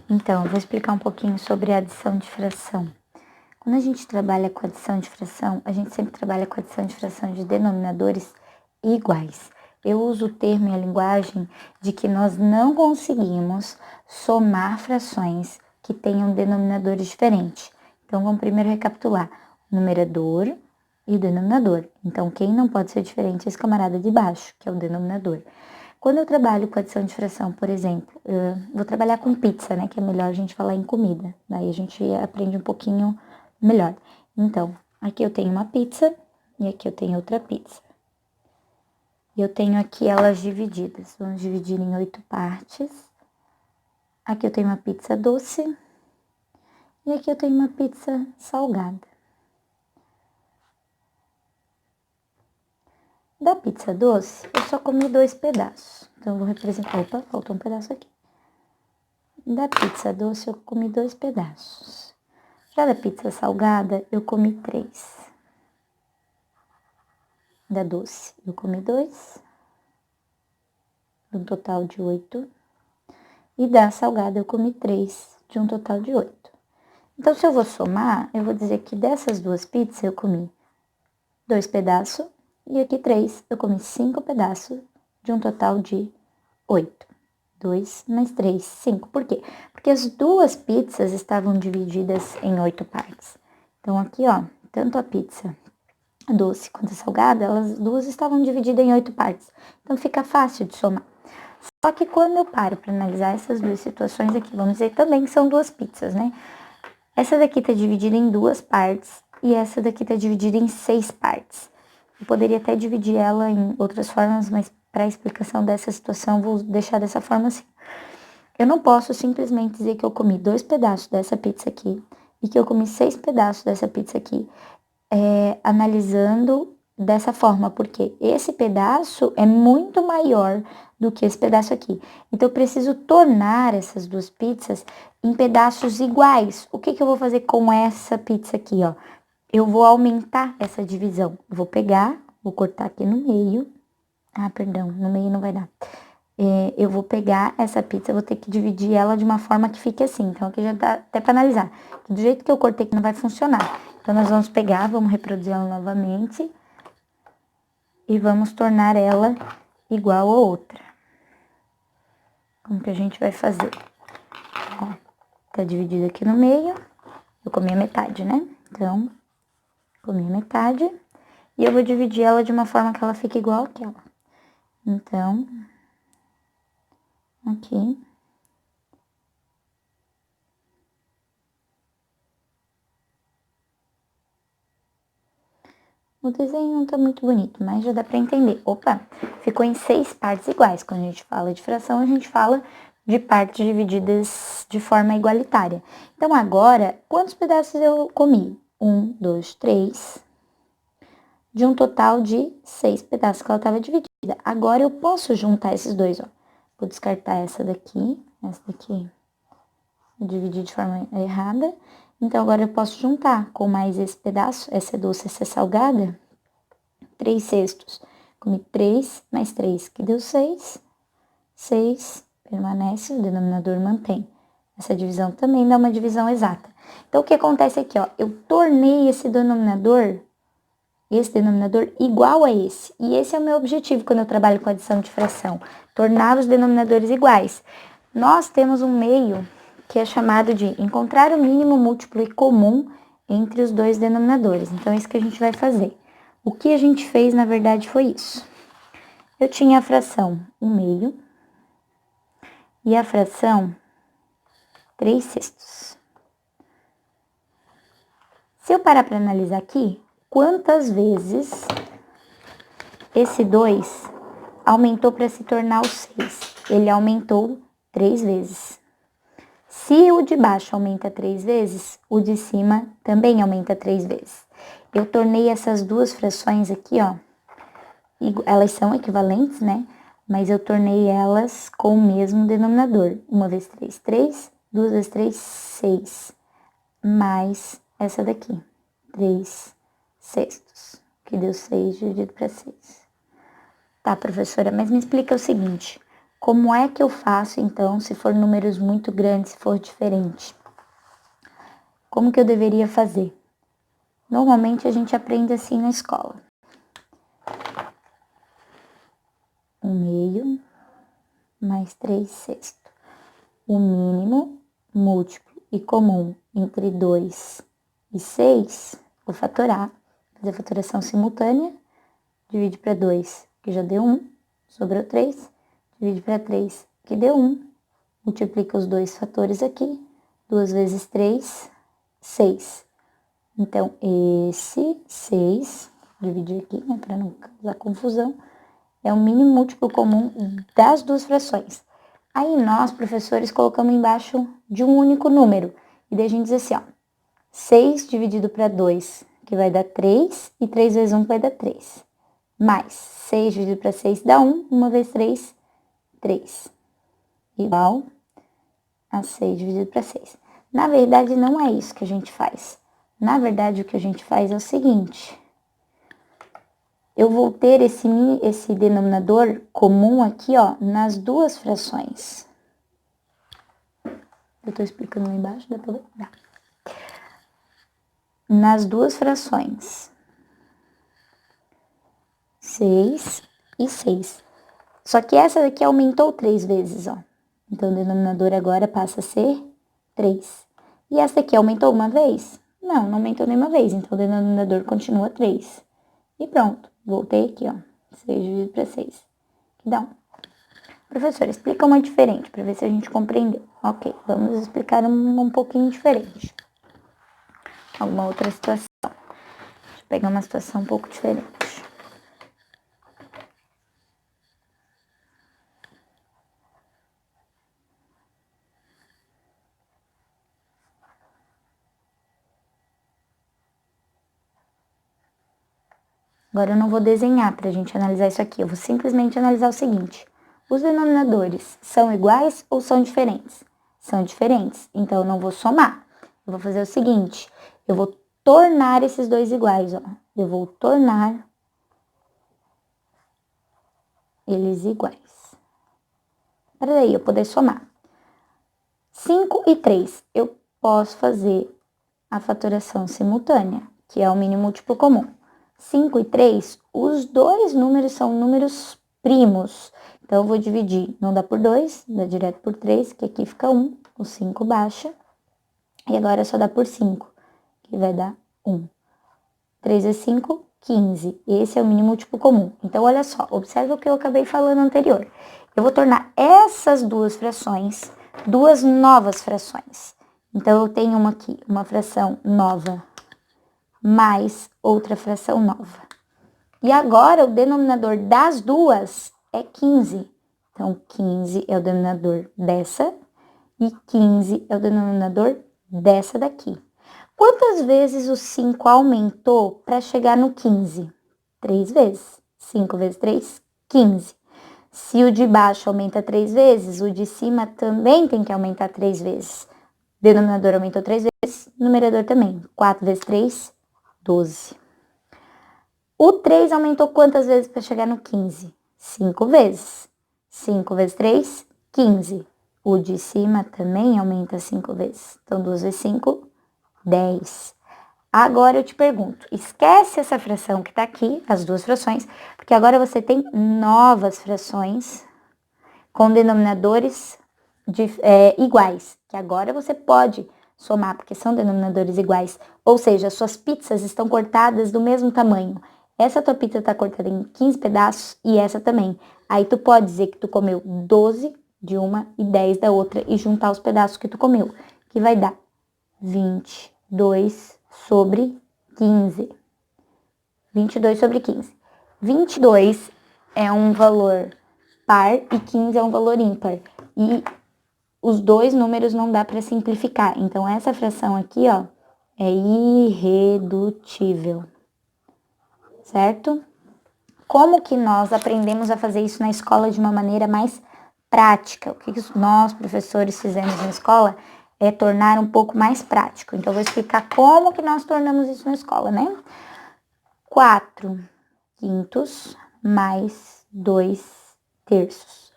Então, eu vou explicar um pouquinho sobre a adição de fração. Quando a gente trabalha com adição de fração, a gente sempre trabalha com adição de fração de denominadores iguais. Eu uso o termo e a linguagem de que nós não conseguimos somar frações que tenham denominadores diferentes. Então, vamos primeiro recapitular o numerador e o denominador. Então, quem não pode ser diferente é esse camarada de baixo, que é o denominador. Quando eu trabalho com adição de fração, por exemplo, eu vou trabalhar com pizza, né? Que é melhor a gente falar em comida. Daí a gente aprende um pouquinho melhor. Então, aqui eu tenho uma pizza e aqui eu tenho outra pizza. E eu tenho aqui elas divididas. Vamos dividir em 8 partes. Aqui eu tenho uma pizza doce e aqui eu tenho uma pizza salgada. Da pizza doce, eu só comi 2 pedaços. Então, eu vou representar... Opa, faltou um pedaço aqui. Da pizza doce, eu comi 2 pedaços. Já da pizza salgada, eu comi 3. Da doce, eu comi 2. De um total de 8. E da salgada, eu comi 3, de um total de 8. Então, se eu vou somar, eu vou dizer que dessas 2 pizzas, eu comi 2 pedaços. E aqui 3, eu comi 5 pedaços, de um total de 8. 2 mais 3, 5. Por quê? Porque as 2 pizzas estavam divididas em 8 partes. Então, aqui, ó, tanto a pizza doce quanto a salgada, elas duas estavam divididas em 8 partes. Então, fica fácil de somar. Só que quando eu paro para analisar essas 2 situações aqui, vamos dizer também que são 2 pizzas, né? Essa daqui tá dividida em 2 partes e essa daqui tá dividida em 6 partes. Eu poderia até dividir ela em outras formas, mas para explicação dessa situação, vou deixar dessa forma assim. Eu não posso simplesmente dizer que eu comi 2 pedaços dessa pizza aqui e que eu comi 6 pedaços dessa pizza aqui, analisando dessa forma, porque esse pedaço é muito maior do que esse pedaço aqui. Então, eu preciso tornar essas 2 pizzas em pedaços iguais. O que eu vou fazer com essa pizza aqui, ó? Eu vou aumentar essa divisão. Eu vou pegar, vou cortar aqui no meio. Ah, perdão, no meio não vai dar. Eu vou pegar essa pizza, vou ter que dividir ela de uma forma que fique assim. Então, aqui já dá até pra analisar. Do jeito que eu cortei que não vai funcionar. Então, nós vamos pegar, vamos reproduzir ela novamente. E vamos tornar ela igual a outra. Como que a gente vai fazer? Ó, tá dividida aqui no meio. Eu comi a metade, né? Então, comi a metade. E eu vou dividir ela de uma forma que ela fique igual àquela. Então, aqui. O desenho não tá muito bonito, mas já dá pra entender. Opa, ficou em 6 partes iguais. Quando a gente fala de fração, a gente fala de partes divididas de forma igualitária. Então, agora, quantos pedaços eu comi? 1, 2, 3. De um total de 6 pedaços que ela tava dividida. Agora, eu posso juntar esses dois, ó. Vou descartar essa daqui eu dividi de forma errada. Então, agora eu posso juntar com mais esse pedaço, essa é doce, essa é salgada, 3 sextos. Comi 3 mais 3, que deu 6. 6 permanece, o denominador mantém. Essa divisão também dá uma divisão exata. Então, o que acontece aqui, ó, eu tornei esse denominador igual a esse. E esse é o meu objetivo quando eu trabalho com adição de fração, tornar os denominadores iguais. Nós temos um meio que é chamado de encontrar o mínimo múltiplo e comum entre os 2 denominadores. Então, é isso que a gente vai fazer. O que a gente fez, na verdade, foi isso. Eu tinha a fração 1/2 e a fração 3 sextos. Se eu parar para analisar aqui, quantas vezes esse 2 aumentou para se tornar o 6? Ele aumentou 3 vezes. Se o de baixo aumenta 3 vezes, o de cima também aumenta 3 vezes. Eu tornei essas 2 frações aqui, ó, elas são equivalentes, né? Mas eu tornei elas com o mesmo denominador. 1 vezes 3, 3. 2 vezes 3, 6. Mais essa daqui, 3 sextos, que deu 6 dividido para 6. Tá, professora, mas me explica o seguinte. Como é que eu faço, então, se for números muito grandes, se for diferente? Como que eu deveria fazer? Normalmente a gente aprende assim na escola. 1/2 mais 3/6. O mínimo, múltiplo e comum entre 2 e 6, vou fatorar, fazer fatoração simultânea, divide para 2, que já deu 1, sobrou 3, divide para 3, que deu 1, multiplica os dois fatores aqui, 2 vezes 3, 6. Então, esse 6, dividir aqui, né, para não causar confusão, é o mínimo múltiplo comum das duas frações. Aí nós, professores, colocamos embaixo de um único número. E daí a gente diz assim, ó, 6 dividido para 2, que vai dar 3, e 3 vezes 1 vai dar 3. Mais 6 dividido para 6 dá 1, 1 vezes 3, 3. Igual a 6 dividido para 6. Na verdade, não é isso que a gente faz. Na verdade, o que a gente faz é o seguinte. Eu vou ter esse denominador comum aqui, ó, nas duas frações. Eu tô explicando lá embaixo, dá pra ver? Dá. Nas duas frações. 6 e 6. Só que essa daqui aumentou 3 vezes, ó. Então, o denominador agora passa a ser 3. E essa daqui aumentou uma vez? Não, não aumentou nenhuma vez. Então, o denominador continua 3. E pronto. Voltei aqui, ó. 6 dividido para 6. Que dá 1. Professor, explica uma diferente, para ver se a gente compreendeu. Ok, vamos explicar um pouquinho diferente. Alguma outra situação. Deixa eu pegar uma situação um pouco diferente. Agora eu não vou desenhar para a gente analisar isso aqui. Eu vou simplesmente analisar o seguinte. Os denominadores são iguais ou são diferentes? São diferentes, então eu não vou somar. Eu vou fazer o seguinte. Eu vou tornar esses dois iguais, ó. Eu vou tornar eles iguais. Para daí eu poder somar. 5 e 3, eu posso fazer a fatoração simultânea, que é o mínimo múltiplo comum. 5 e 3, os dois números são números primos. Então, eu vou dividir, não dá por 2, dá direto por 3, que aqui fica 1, o 5 baixa. E agora só dá por 5, que vai dar 1. 3 vezes 5, 15. Esse é o mínimo múltiplo comum. Então, olha só, observa o que eu acabei falando anterior. Eu vou tornar essas duas frações duas novas frações. Então, eu tenho aqui, uma fração nova mais outra fração nova. E agora, o denominador das duas é 15. Então, 15 é o denominador dessa e 15 é o denominador dessa daqui. Quantas vezes o 5 aumentou para chegar no 15? 3 vezes. 5 vezes 3, 15. Se o de baixo aumenta 3 vezes, o de cima também tem que aumentar 3 vezes. Denominador aumentou 3 vezes, numerador também. 4 vezes 3, 12. O 3 aumentou quantas vezes para chegar no 15? 5 vezes. 5 vezes 3, 15. O de cima também aumenta 5 vezes. Então, 2 vezes 5, 10. Agora eu te pergunto, esquece essa fração que tá aqui, as duas frações, porque agora você tem novas frações com denominadores iguais, que agora você pode somar, porque são denominadores iguais. Ou seja, suas pizzas estão cortadas do mesmo tamanho. Essa tua pizza tá cortada em 15 pedaços e essa também. Aí tu pode dizer que tu comeu 12 de uma e 10 da outra e juntar os pedaços que tu comeu, que vai dar 22 sobre 15. 22 sobre 15. 22 é um valor par e 15 é um valor ímpar. E os dois números não dá para simplificar. Então, essa fração aqui, ó, é irredutível. Certo? Como que nós aprendemos a fazer isso na escola de uma maneira mais prática? O que nós, professores, fizemos na escola é tornar um pouco mais prático. Então, eu vou explicar como que nós tornamos isso na escola, né? 4 quintos mais 2 terços.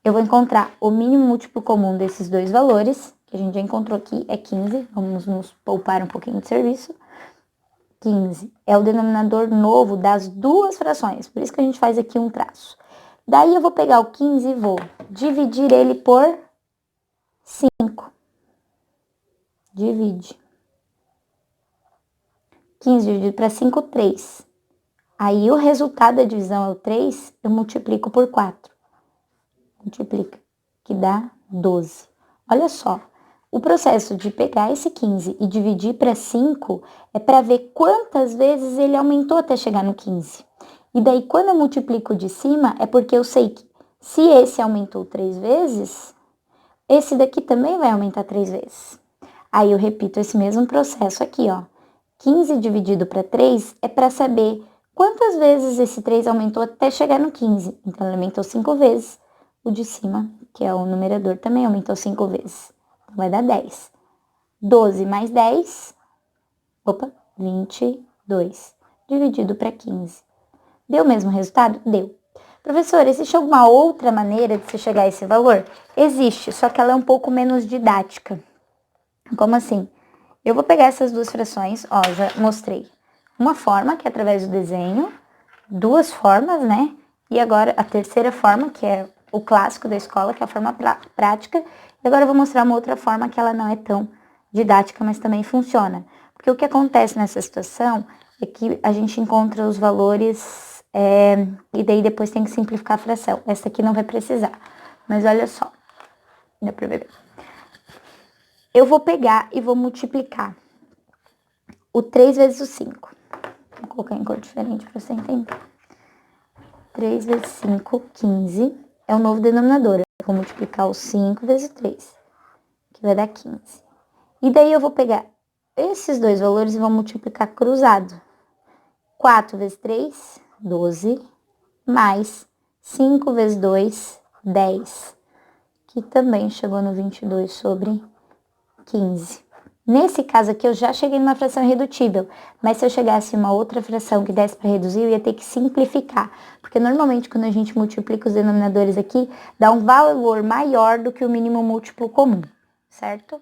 eu vou encontrar o mínimo múltiplo comum desses dois valores, que a gente já encontrou aqui, é 15, vamos nos poupar um pouquinho de serviço. 15 é o denominador novo das duas frações, por isso que a gente faz aqui um traço. Daí eu vou pegar o 15 e vou dividir ele por 5. Divide. 15 dividido para 5, 3. Aí o resultado da divisão é o 3, eu multiplico por 4. Multiplica, que dá 12. Olha só, o processo de pegar esse 15 e dividir para 5 é para ver quantas vezes ele aumentou até chegar no 15. E daí, quando eu multiplico de cima, é porque eu sei que se esse aumentou 3 vezes, esse daqui também vai aumentar 3 vezes. Aí eu repito esse mesmo processo aqui, ó. 15 dividido para 3 é para saber quantas vezes esse 3 aumentou até chegar no 15. Então, ele aumentou 5 vezes. O de cima, que é o numerador, também aumentou 5 vezes. Então, vai dar 10. 12 mais 10, 22. Dividido para 15. Deu o mesmo resultado? Deu. Professor, existe alguma outra maneira de se chegar a esse valor? Existe, só que ela é um pouco menos didática. Como assim? Eu vou pegar essas duas frações, ó, já mostrei. Uma forma, que é através do desenho, duas formas, né? E agora a terceira forma, que é o clássico da escola, que é a forma prática. E agora eu vou mostrar uma outra forma que ela não é tão didática, mas também funciona. Porque o que acontece nessa situação é que a gente encontra os valores e daí depois tem que simplificar a fração. Essa aqui não vai precisar. Mas olha só, dá pra ver. Eu vou pegar e vou multiplicar o 3 vezes o 5. Vou colocar em cor diferente para você entender. 3 vezes 5, 15. É o novo denominador. Eu vou multiplicar o 5 vezes 3, que vai dar 15. E daí eu vou pegar esses dois valores e vou multiplicar cruzado. 4 vezes 3, 12, mais 5 vezes 2, 10, que também chegou no 22 sobre 15. Nesse caso aqui, eu já cheguei numa fração irredutível, mas se eu chegasse em uma outra fração que desse para reduzir, eu ia ter que simplificar, porque normalmente quando a gente multiplica os denominadores aqui, dá um valor maior do que o mínimo múltiplo comum, certo?